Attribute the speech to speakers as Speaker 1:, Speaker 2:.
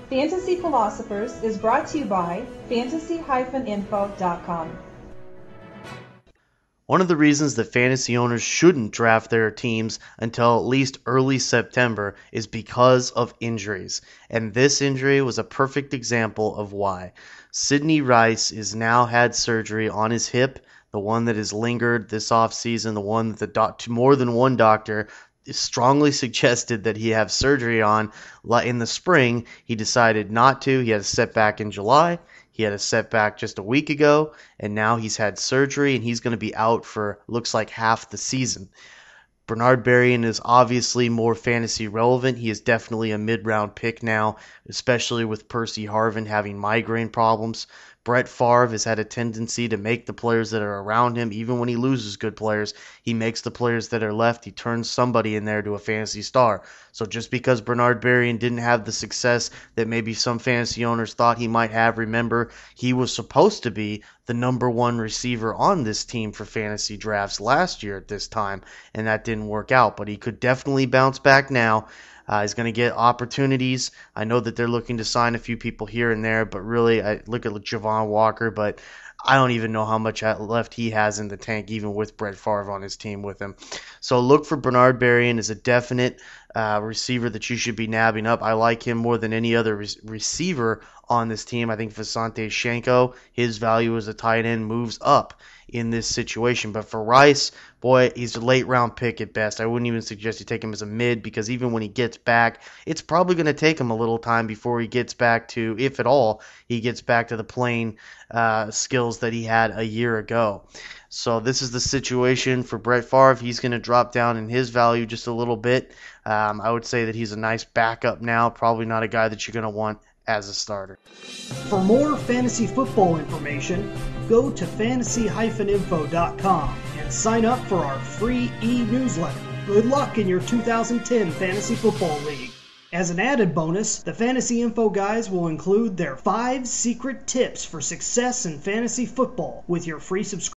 Speaker 1: Fantasy Philosophers is brought to you by fantasy-info.com.
Speaker 2: One of the reasons that fantasy owners shouldn't draft their teams until at least early September is because of injuries. And this injury was a perfect example of why. Sidney Rice has now had surgery on his hip, the one that has lingered this offseason, the one that more than one doctor strongly suggested that he have surgery on in the spring. He decided not to. He had a setback in July. He had a setback just a week ago, and now he's had surgery, and he's going to be out for, looks like, half the season. Bernard Berrian is obviously more fantasy relevant. He is definitely a mid-round pick now, especially with Percy Harvin having migraine problems. Brett Favre has had a tendency to make the players that are around him, even when he loses good players, he makes the players that are left, he turns somebody in there to a fantasy star. So just because Bernard Berrian didn't have the success that maybe some fantasy owners thought he might have, remember, he was supposed to be the number one receiver on this team for fantasy drafts last year at this time, and that didn't work out. But he could definitely bounce back now. He's going to get opportunities. I know that they're looking to sign a few people here and there, but really, I look at Javon Walker, but I don't even know how much left he has in the tank, even with Brett Favre on his team with him. So look for Bernard Berrian as a definite receiver that you should be nabbing up. I like him more than any other receiver on this team. I think Visante Shenko, his value as a tight end moves up in this situation. But for Rice, boy, he's a late round pick at best. I wouldn't even suggest you take him as a mid, because even when he gets back, it's probably going to take him a little time before he gets back to, if at all, he gets back to the playing skills that he had a year ago. So this is the situation for Brett Favre. He's going to drop down in his value just a little bit. I would say that he's a nice backup now, probably not a guy that you're going to want as a starter.
Speaker 3: For more fantasy football information, go to fantasy-info.com and sign up for our free e-newsletter. Good luck in your 2010 Fantasy Football League. As an added bonus, the Fantasy Info guys will include their 5 secret tips for success in fantasy football with your free subscription.